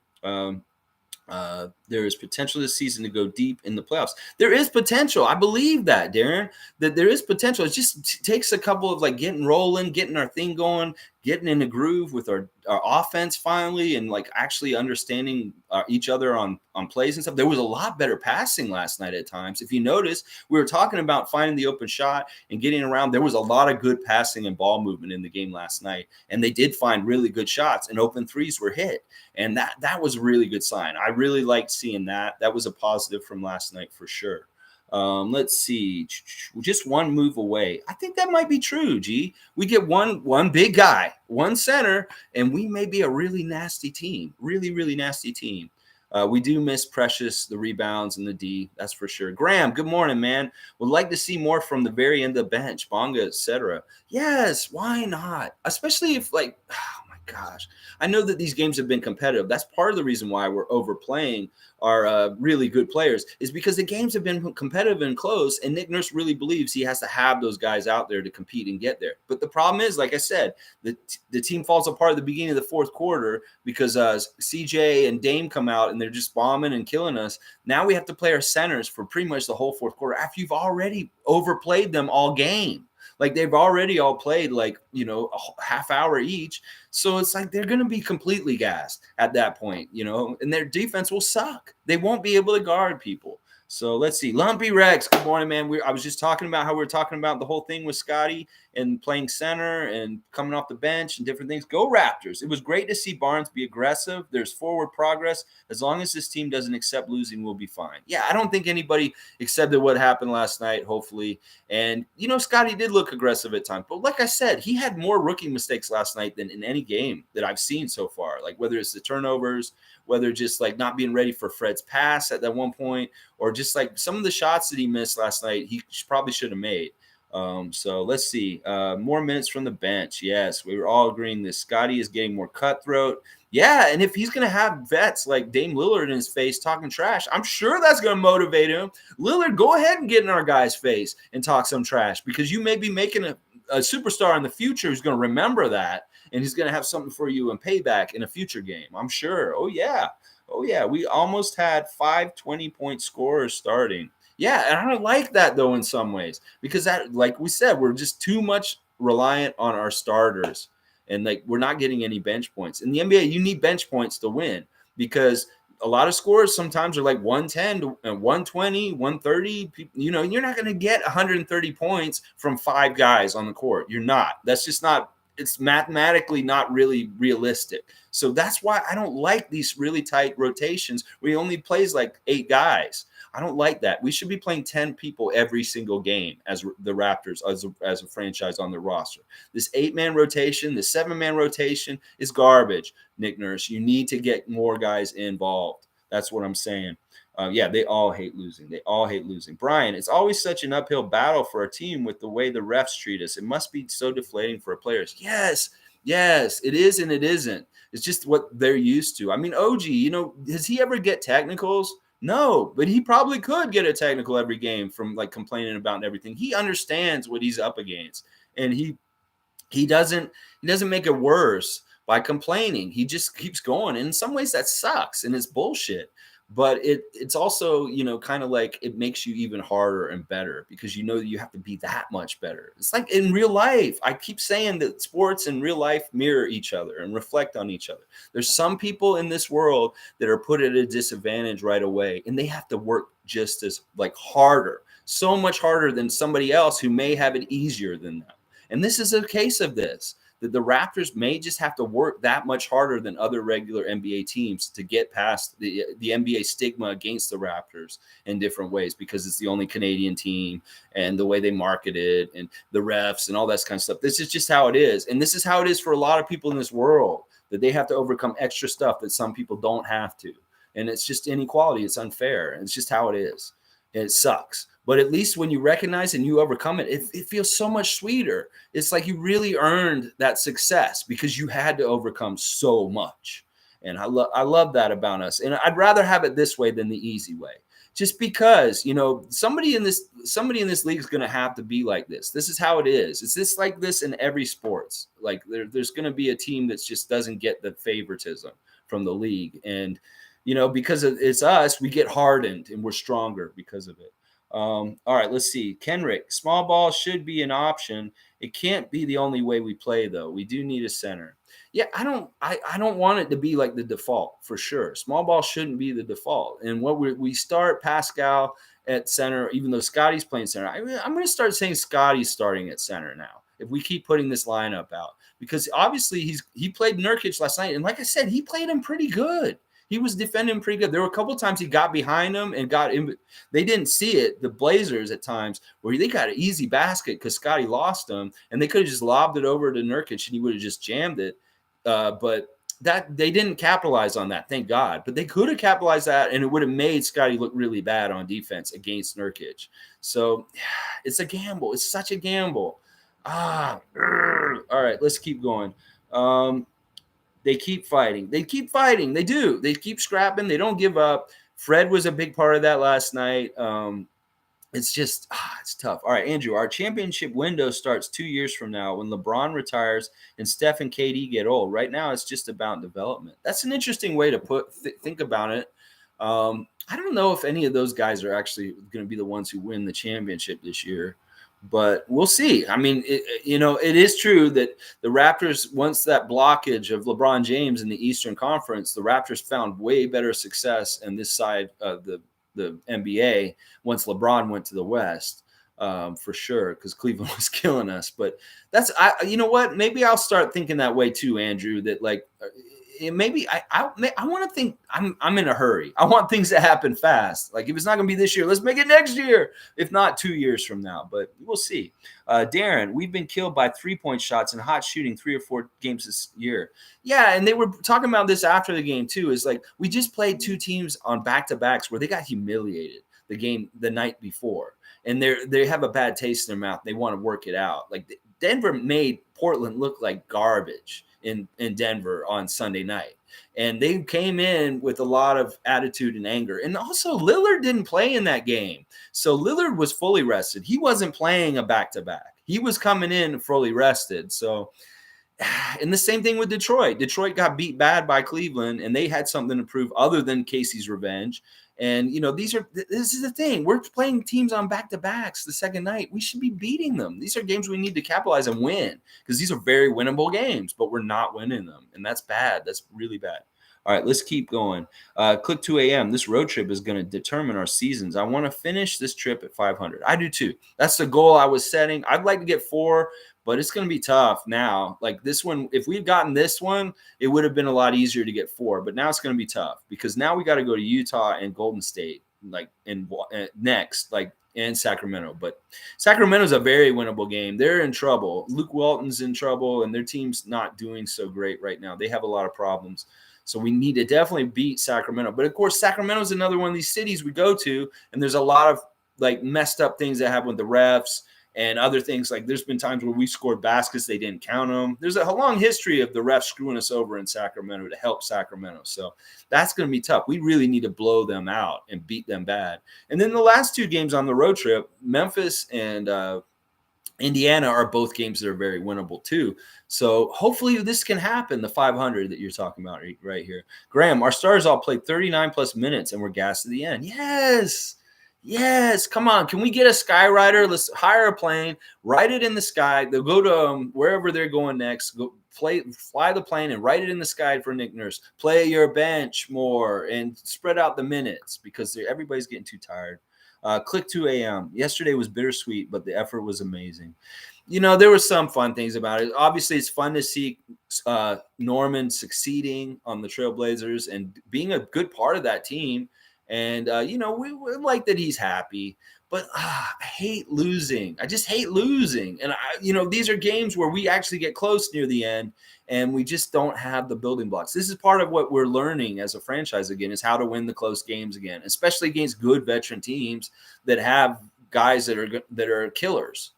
There is potential this season to go deep in the playoffs. There is potential. I believe that, Darren, that there is potential. It just takes a couple of like getting rolling, getting our thing going, getting in the groove with our offense finally, and like actually understanding each other on plays and stuff. There was a lot better passing last night at times. If you notice, we were talking about finding the open shot and getting around. There was a lot of good passing and ball movement in the game last night, and they did find really good shots, and open threes were hit. And that was a really good sign. I really liked seeing that. That was a positive from last night for sure. Let's see, just one move away. I think that might be true. G, we get one big guy, one center, and we may be a really nasty team. Really nasty team. We do miss Precious, the rebounds, and the D. That's for sure. Graham, good morning, man. Would like to see more from the very end of the bench, Bonga, etc. Yes, why not? Especially if like. Gosh, I know that these games have been competitive. That's part of the reason why we're overplaying our really good players, is because the games have been competitive and close, and Nick Nurse really believes he has to have those guys out there to compete and get there. But the problem is, like I said, the team falls apart at the beginning of the fourth quarter because CJ and Dame come out and they're just bombing and killing us. Now we have to play our centers for pretty much the whole fourth quarter after you've already overplayed them all game. Like they've already all played like, a half hour each. So it's like they're going to be completely gassed at that point, and their defense will suck. They won't be able to guard people. So let's see. Lumpy Rex, good morning, man. I was just talking about how we were talking about the whole thing with Scotty and playing center and coming off the bench and different things. Go Raptors. It was great to see Barnes be aggressive. There's forward progress. As long as this team doesn't accept losing, we'll be fine. Yeah, I don't think anybody accepted what happened last night, hopefully. And, Scotty did look aggressive at times. But like I said, he had more rookie mistakes last night than in any game that I've seen so far. Like whether it's the turnovers, whether just like not being ready for Fred's pass at that one point, or just like some of the shots that he missed last night, he probably should have made. So let's see. More minutes from the bench. Yes, we were all agreeing that Scotty is getting more cutthroat. Yeah, and if he's going to have vets like Dame Lillard in his face talking trash, I'm sure that's going to motivate him. Lillard, go ahead and get in our guy's face and talk some trash, because you may be making a superstar in the future who's going to remember that, and he's going to have something for you in payback in a future game. I'm sure. Oh, yeah. We almost had 5 20-point scorers starting. Yeah, and I don't like that, though, in some ways, because that, like we said, we're just too much reliant on our starters, and like we're not getting any bench points. In the NBA, you need bench points to win, because a lot of scores sometimes are like 110 to 120, 130. You're not going to get 130 points from 5 guys on the court. You're not. That's just not. It's mathematically not really realistic. So that's why I don't like these really tight rotations where he only plays like 8 guys. I don't like that. We should be playing 10 people every single game as the Raptors, as a franchise on the roster. This 8-man rotation, the 7-man rotation is garbage, Nick Nurse. You need to get more guys involved. That's what I'm saying. Yeah, they all hate losing. They all hate losing. Brian, it's always such an uphill battle for a team with the way the refs treat us. It must be so deflating for players. Yes, it is and it isn't. It's just what they're used to. I mean, OG, does he ever get technicals? No, but he probably could get a technical every game from like complaining about everything. He understands what he's up against, and he doesn't make it worse by complaining. He just keeps going. And in some ways that sucks and it's bullshit. But it's also, kind of like it makes you even harder and better, because you have to be that much better. It's like in real life. I keep saying that sports and real life mirror each other and reflect on each other. There's some people in this world that are put at a disadvantage right away, and they have to work just as like harder, so much harder than somebody else who may have it easier than them. And this is a case of this, that the Raptors may just have to work that much harder than other regular NBA teams to get past the NBA stigma against the Raptors in different ways, because it's the only Canadian team and the way they market it and the refs and all that kind of stuff. This is just how it is. And this is how it is for a lot of people in this world, that they have to overcome extra stuff that some people don't have to. And it's just inequality. It's unfair. And it's just how it is. And it sucks. But at least when you recognize and you overcome it, it feels so much sweeter. It's like you really earned that success because you had to overcome so much. And I love that about us. And I'd rather have it this way than the easy way. Just because, somebody in this league is going to have to be like this. This is how it is. It's just like this in every sports. Like there's going to be a team that just doesn't get the favoritism from the league. And because it's us, we get hardened and we're stronger because of it. All right, let's see. Kenrick, small ball should be an option. It can't be the only way we play, though. We do need a center. Yeah, I don't want it to be like the default for sure. Small ball shouldn't be the default. And what we start Pascal at center, even though Scotty's playing center. I'm going to start saying Scotty's starting at center now. If we keep putting this lineup out, because obviously he played Nurkic last night, and like I said, he played him pretty good. He was defending pretty good. There were a couple of times he got behind him and got in. They didn't see it. The Blazers at times where they got an easy basket because Scotty lost them, and they could have just lobbed it over to Nurkic and he would have just jammed it. But that they didn't capitalize on that, thank God. But they could have capitalized that, and it would have made Scotty look really bad on defense against Nurkic. So it's a gamble. It's such a gamble. All right, let's keep going. They keep fighting. They keep fighting. They do. They keep scrapping. They don't give up. Fred was a big part of that last night. It's just, it's tough. All right, Andrew, our championship window starts 2 years from now when LeBron retires and Steph and KD get old. Right now, it's just about development. That's an interesting way to think about it. I don't know if any of those guys are actually going to be the ones who win the championship this year, but we'll see. I mean, it is true that the Raptors, once that blockage of LeBron James in the Eastern Conference, the Raptors found way better success on this side of the NBA once LeBron went to the West, for sure, because Cleveland was killing us. But you know what? Maybe I'll start thinking that way too, Andrew. That maybe I want to think I'm in a hurry. I want things to happen fast. Like if it's not going to be this year, let's make it next year. If not 2 years from now, but we'll see. Darren, we've been killed by 3-point shots and hot shooting 3 or 4 games this year. Yeah, and they were talking about this after the game too. Is like we just played 2 teams on back-to-backs where they got humiliated the night before, and they have a bad taste in their mouth. They want to work it out. Like Denver made Portland look like garbage in Denver on Sunday night. And they came in with a lot of attitude and anger. And also Lillard didn't play in that game. So Lillard was fully rested. He wasn't playing a back-to-back. He was coming in fully rested. So, and the same thing with Detroit. Detroit got beat bad by Cleveland, and they had something to prove other than Casey's revenge. And, this is the thing. We're playing teams on back-to-backs the second night. We should be beating them. These are games we need to capitalize and win because these are very winnable games, but we're not winning them. And that's bad. That's really bad. All right, let's keep going. Click 2 a.m. This road trip is going to determine our seasons. I want to finish this trip at 500. I do too. That's the goal I was setting. I'd like to get 4, but it's going to be tough now. Like this one, if we'd gotten this one, it would have been a lot easier to get 4. But now it's going to be tough because now we got to go to Utah and Golden State, next, and Sacramento. But Sacramento's a very winnable game. They're in trouble. Luke Walton's in trouble, and their team's not doing so great right now. They have a lot of problems. So we need to definitely beat Sacramento. But, of course, Sacramento's another one of these cities we go to, and there's a lot of, messed up things that happen with the refs and other things. Like there's been times where we scored baskets, they didn't count them. There's a long history of the refs screwing us over in Sacramento to help Sacramento. So that's going to be tough. We really need to blow them out and beat them bad. And then the last 2 games on the road trip, Memphis and Indiana are both games that are very winnable too. So hopefully this can happen, the 500 that you're talking about right here. Graham, our stars all played 39 plus minutes and we're gassed at the end. Yes. Come on. Can we get a Skyrider? Let's hire a plane, ride it in the sky. They'll go to wherever they're going next, go fly the plane and write it in the sky for Nick Nurse. Play your bench more and spread out the minutes because everybody's getting too tired. Click 2 a.m. Yesterday was bittersweet, but the effort was amazing. There were some fun things about it. Obviously, it's fun to see Norman succeeding on the Trailblazers and being a good part of that team. And, we like that he's happy. But I hate losing. I just hate losing. And, these are games where we actually get close near the end and we just don't have the building blocks. This is part of what we're learning as a franchise again is how to win the close games again, especially against good veteran teams that have guys that are killers.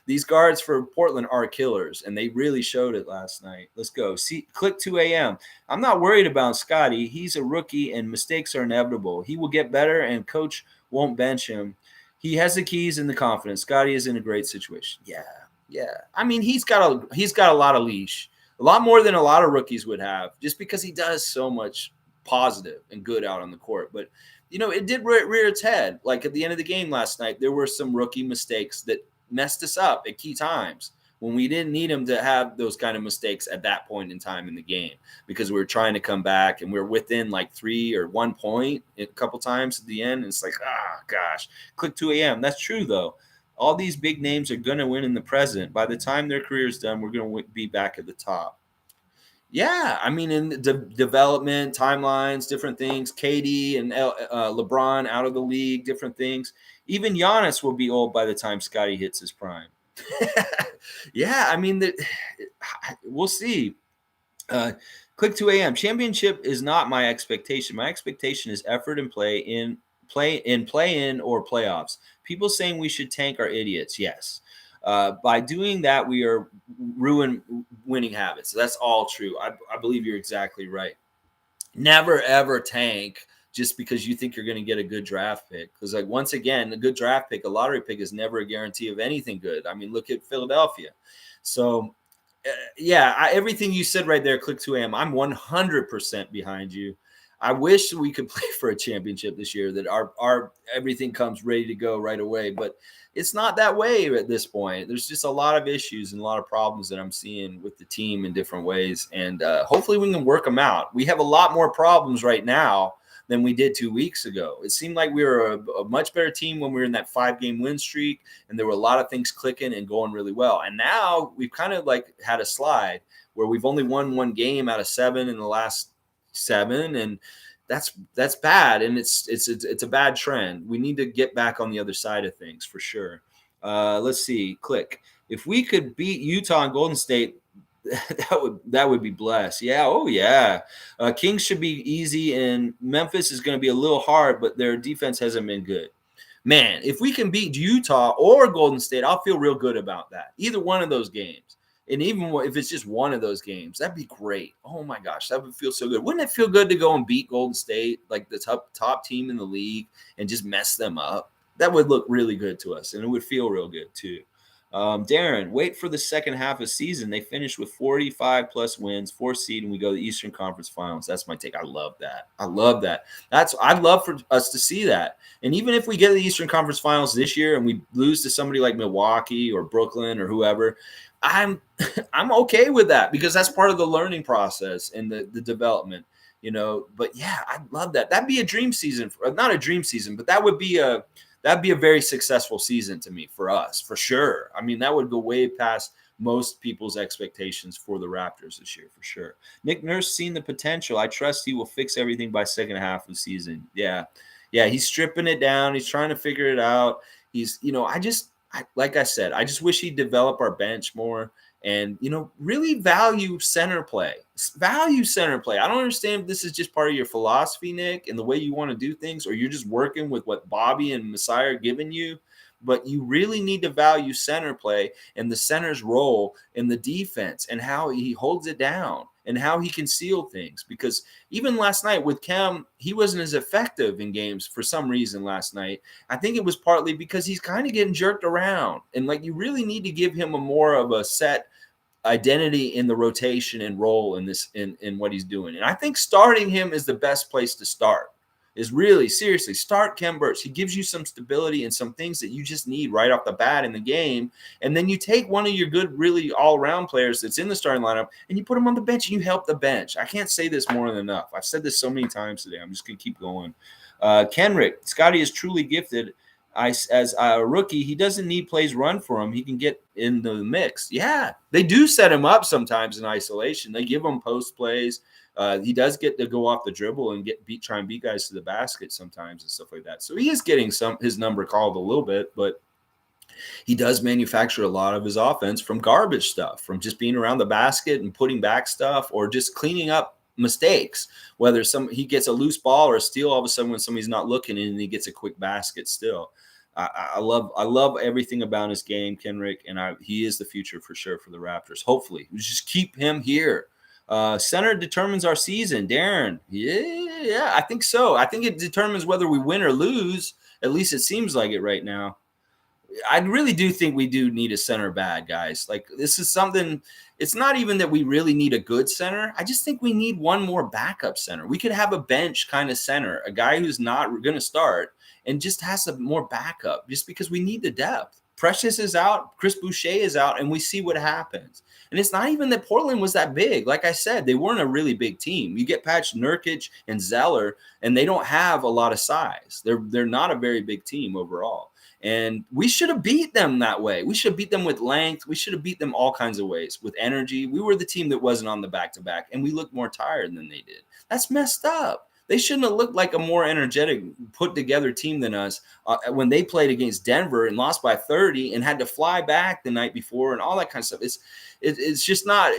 These guards for Portland are killers, and they really showed it last night. Let's go. Click 2 a.m. I'm not worried about Scotty. He's a rookie, and mistakes are inevitable. He will get better, and coach won't bench him. He has the keys and the confidence. Scotty is in a great situation. Yeah. I mean, he's got a lot of leash, a lot more than a lot of rookies would have, just because he does so much positive and good out on the court. But, it did rear its head. Like at the end of the game last night, there were some rookie mistakes that messed us up at key times when we didn't need him to have those kind of mistakes at that point in time in the game, because we were trying to come back and we were within like 3 or 1 point a couple times at the end. And it's like, gosh, click 2 a.m. That's true, though. All these big names are going to win in the present. By the time their career's done, we're going to be back at the top. Yeah, I mean, in the development, timelines, different things. KD and LeBron out of the league, different things. Even Giannis will be old by the time Scotty hits his prime. Yeah, I mean, we'll see. Click 2 a.m. Championship is not my expectation. My expectation is effort and play-in or playoffs. People saying we should tank are idiots. Yes. By doing that, we are ruin winning habits. So that's all true. I believe you're exactly right. Never, ever tank just because you think you're going to get a good draft pick. Because, like, once again, a good draft pick, a lottery pick is never a guarantee of anything good. I mean, look at Philadelphia. So, everything you said right there, click 2 a.m. I'm 100% behind you. I wish we could play for a championship this year, that our everything comes ready to go right away. But it's not that way at this point. There's just a lot of issues and a lot of problems that I'm seeing with the team in different ways. And hopefully we can work them out. We have a lot more problems right now than we did 2 weeks ago. It seemed like we were a much better team when we were in that 5-game win streak, and there were a lot of things clicking and going really well. And now we've kind of like had a slide where we've only won 1 game out of 7 in the last 7, and that's bad, and it's a bad trend. We need to get back on the other side of things for sure. Let's see. Click. If we could beat Utah and Golden State, that would be blessed. Yeah. Oh yeah. Kings should be easy, and Memphis is going to be a little hard, but their defense hasn't been good. Man, if we can beat Utah or Golden State, I'll feel real good about that. Either one of those games. And even if it's just one of those games, that'd be great. Oh my gosh, that would feel so good. Wouldn't it feel good to go and beat Golden State, like the top team in the league, and just mess them up? That would look really good to us, and it would feel real good too. Darren, wait for the second half of season. They finished with 45 plus wins, 4th seed, and we go to the Eastern Conference Finals. That's my take. I love that. I'd love for us to see that. And even if we get to the Eastern Conference Finals this year and we lose to somebody like Milwaukee or Brooklyn or whoever, I'm okay with that, because that's part of the learning process and the development, But yeah, I'd love that. That'd be a dream season, not a dream season, but that'd be a very successful season to me, for us, for sure. I mean, that would go way past most people's expectations for the Raptors this year, for sure. Nick Nurse seen the potential. I trust he will fix everything by second half of the season. Yeah, he's stripping it down. He's trying to figure it out. He's, like I said, I just wish he'd develop our bench more and, really value center play. Value center play. I don't understand if this is just part of your philosophy, Nick, and the way you want to do things, or you're just working with what Bobby and Messiah are giving you. But you really need to value center play and the center's role in the defense and how he holds it down and how he can seal things. Because even last night with Kem, he wasn't as effective in games for some reason last night. I think it was partly because he's kind of getting jerked around. And like, you really need to give him a more of a set identity in the rotation and role in what he's doing. And I think starting him is the best place to start. Is really, seriously, start Khem Birch. He gives you some stability and some things that you just need right off the bat in the game. And then you take one of your good, really all-around players that's in the starting lineup and you put him on the bench and you help the bench. I can't say this more than enough. I've said this so many times today. I'm just going to keep going. Kenrick, Scotty is truly gifted. As a rookie, he doesn't need plays run for him. He can get in the mix. Yeah, they do set him up sometimes in isolation. They give him post plays. He does get to go off the dribble and try and beat guys to the basket sometimes and stuff like that. So he is getting his number called a little bit, but he does manufacture a lot of his offense from garbage stuff, from just being around the basket and putting back stuff, or just cleaning up mistakes. Whether he gets a loose ball or a steal all of a sudden when somebody's not looking, and he gets a quick basket still. I love everything about his game, Kenrick, and he is the future for sure for the Raptors. Hopefully, we just keep him here. Center determines our season. Darren, yeah, I think so. I think it determines whether we win or lose. At least it seems like it right now. I really do think we do need a center bad, guys. Like this is something. It's not even that we really need a good center. I just think we need one more backup center. We could have a bench kind of center, a guy who's not going to start and just has a more backup, just because we need the depth. Precious is out, Chris Boucher is out, and we see what happens. And it's not even that Portland was that big. Like I said, they weren't a really big team. You get past Nurkic and Zeller, and they don't have a lot of size. They're not a very big team overall. And we should have beat them that way. We should have beat them with length. We should have beat them all kinds of ways, with energy. We were the team that wasn't on the back-to-back, and we looked more tired than they did. That's messed up. They shouldn't have looked like a more energetic, put-together team than us when they played against Denver and lost by 30 and had to fly back the night before and all that kind of stuff. It's just not.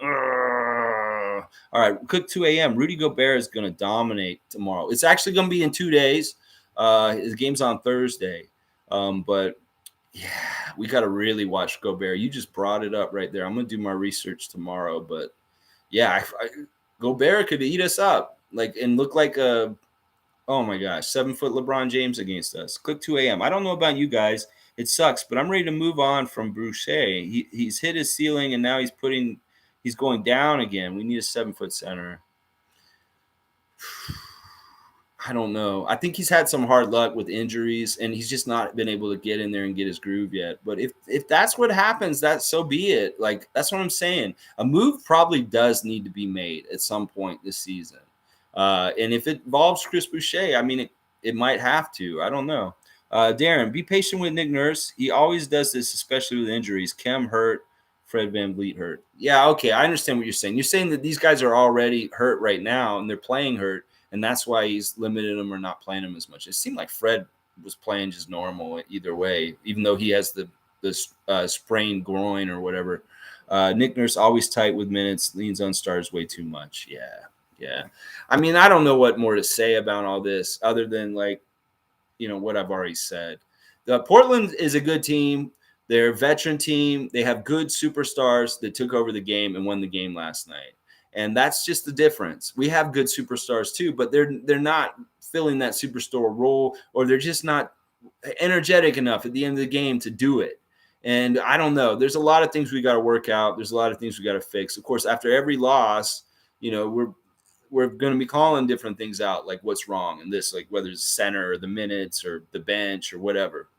All right, cook 2 a.m. Rudy Gobert is going to dominate tomorrow. It's actually going to be in 2 days. His game's on Thursday. But yeah, we got to really watch Gobert. You just brought it up right there. I'm going to do my research tomorrow. But yeah, Gobert could eat us up and look like a, oh my gosh, 7-foot LeBron James against us. Click 2 a.m. I don't know about you guys. It sucks, but I'm ready to move on from Boucher. He's hit his ceiling, and now he's going down again. We need a 7-foot center. I don't know. I think he's had some hard luck with injuries, and he's just not been able to get in there and get his groove yet. But if that's what happens, so be it. Like, that's what I'm saying. A move probably does need to be made at some point this season. And if it involves Chris Boucher, I mean, it might have to. I don't know. Darren, be patient with Nick Nurse. He always does this, especially with injuries. Kem hurt. Fred VanVleet hurt. Yeah, okay. I understand what you're saying. You're saying that these guys are already hurt right now, and they're playing hurt. And that's why he's limited them or not playing them as much. It seemed like Fred was playing just normal either way, even though he has the sprained groin or whatever. Nick Nurse always tight with minutes, leans on stars way too much. Yeah. I mean, I don't know what more to say about all this other than what I've already said. Portland is a good team. They're a veteran team. They have good superstars that took over the game and won the game last night. And that's just the difference. We have good superstars too, but they're not filling that superstar role, or they're just not energetic enough at the end of the game to do it. And I don't know. There's a lot of things we got to work out. There's a lot of things we got to fix. Of course, after every loss, we're going to be calling different things out, like what's wrong in this, like whether it's center or the minutes or the bench or whatever.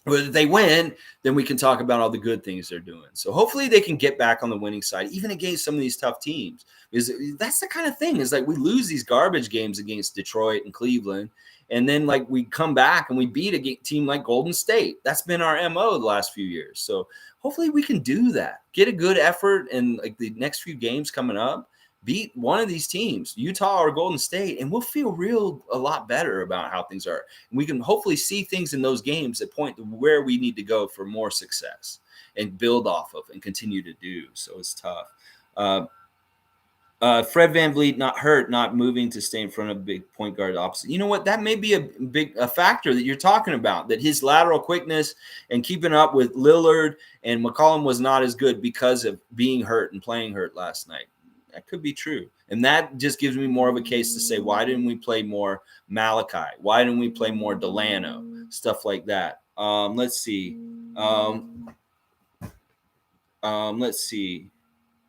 But if they win, then we can talk about all the good things they're doing. So hopefully they can get back on the winning side, even against some of these tough teams. Because that's the kind of thing, is like we lose these garbage games against Detroit and Cleveland, and then we come back and we beat a team like Golden State. That's been our MO the last few years. So hopefully we can do that. Get a good effort in the next few games coming up. Beat one of these teams, Utah or Golden State, and we'll feel a lot better about how things are. And we can hopefully see things in those games that point to where we need to go for more success and build off of and continue to do. So it's tough. Fred VanVleet not hurt, not moving to stay in front of big point guard opposite. You know what? That may be a factor that you're talking about, that his lateral quickness and keeping up with Lillard and McCollum was not as good because of being hurt and playing hurt last night. That could be true. And that just gives me more of a case to say, why didn't we play more Malachi? Why didn't we play more Delano? Stuff like that. Let's see.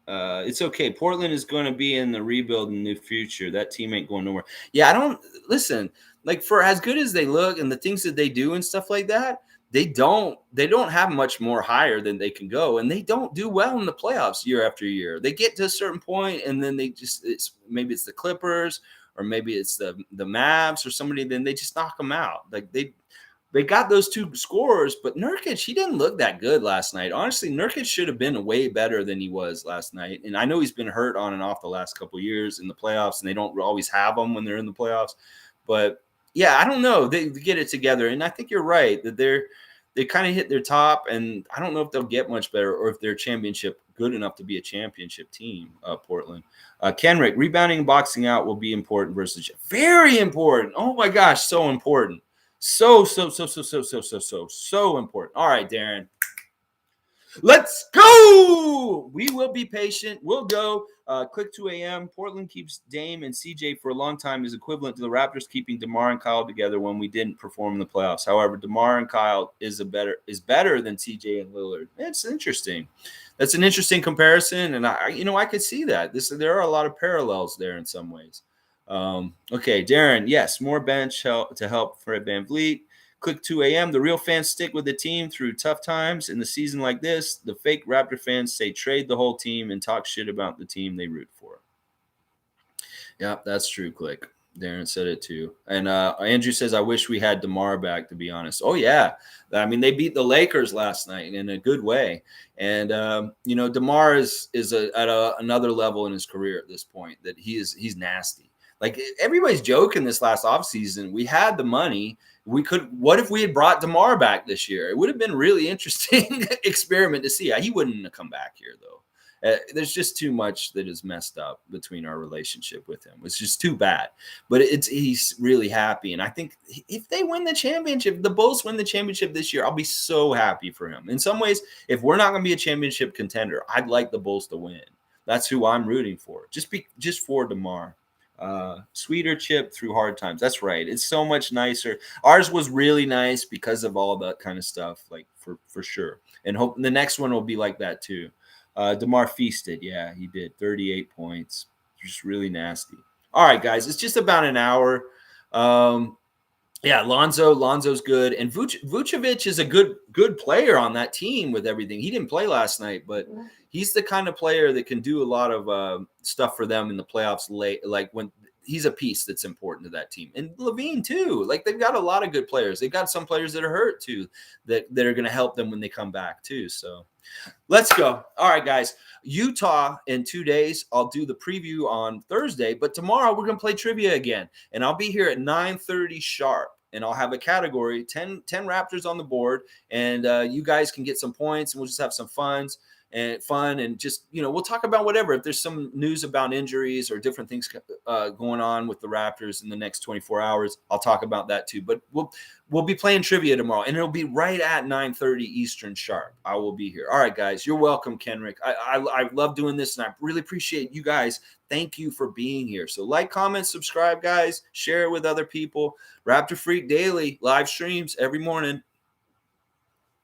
It's okay. Portland is going to be in the rebuild in the new future. That team ain't going nowhere. Yeah, I don't listen. For as good as they look and the things that they do and stuff like that, they don't have much more higher than they can go, and they don't do well in the playoffs year after year. They get to a certain point, and then maybe it's the Clippers, or maybe it's the Mavs or somebody. Then they just knock them out. They got those two scorers, but Nurkic, he didn't look that good last night. Honestly, Nurkic should have been way better than he was last night. And I know he's been hurt on and off the last couple of years in the playoffs, and they don't always have him when they're in the playoffs. But yeah, I don't know. They get it together, and I think you're right that they kind of hit their top, and I don't know if they'll get much better or if they're championship good enough to be a championship team. Portland, Kenrick, rebounding and boxing out will be important versus very important. Oh my gosh, so important. So important. All right, Darren. Let's go. Ooh, we will be patient. We'll go. Click 2 a.m. Portland keeps Dame and CJ for a long time is equivalent to the Raptors keeping DeMar and Kyle together when we didn't perform in the playoffs. However, DeMar and Kyle is better than CJ and Lillard. It's interesting. That's an interesting comparison, and I could see that. There are a lot of parallels there in some ways. Okay, Darren. Yes, more bench help to help Fred VanVleet. Click 2 a.m. The real fans stick with the team through tough times in the season like this. The fake Raptor fans say trade the whole team and talk shit about the team they root for. Yeah, that's true, Click. Darren said it too. And Andrew says, I wish we had DeMar back, to be honest. Oh, yeah. I mean, they beat the Lakers last night in a good way. And, DeMar is at another level in his career at this point that he's nasty. Like, everybody's joking this last offseason. We had the money. What if we had brought DeMar back this year? It would have been really interesting experiment to see. He wouldn't have come back here, though. There's just too much that is messed up between our relationship with him. It's just too bad. But he's really happy. And I think if they win the championship, the Bulls win the championship this year, I'll be so happy for him. In some ways, if we're not going to be a championship contender, I'd like the Bulls to win. That's who I'm rooting for. Just for DeMar. Sweeter chip through hard times. That's right. It's so much nicer. Ours was really nice because of all that kind of stuff, like for sure. And hope the next one will be like that too. DeMar feasted. Yeah, he did 38 points. Just really nasty. All right, guys, it's just about an hour. Lonzo's good, and Vucevic is a good player on that team with everything. He didn't play last night, but he's the kind of player that can do a lot of stuff for them in the playoffs late, like when he's a piece that's important to that team. And Levine too. Like, they've got a lot of good players. They've got some players that are hurt too that are going to help them when they come back too. So let's go. All right, guys. Utah in 2 days. I'll do the preview on Thursday, but tomorrow we're going to play trivia again, and I'll be here at 9:30 sharp. And I'll have a category, 10 Raptors on the board, and you guys can get some points, and we'll just have some fun and just, we'll talk about whatever. If there's some news about injuries or different things going on with the Raptors in the next 24 hours, I'll talk about that too. But we'll be playing trivia tomorrow, and it'll be right at 9:30 Eastern sharp. I will be here. All right, guys, you're welcome, Kenrick. I love doing this, and I really appreciate you guys. Thank you for being here. So like, comment, subscribe, guys. Share it with other people. Raptor Freak Daily live streams every morning.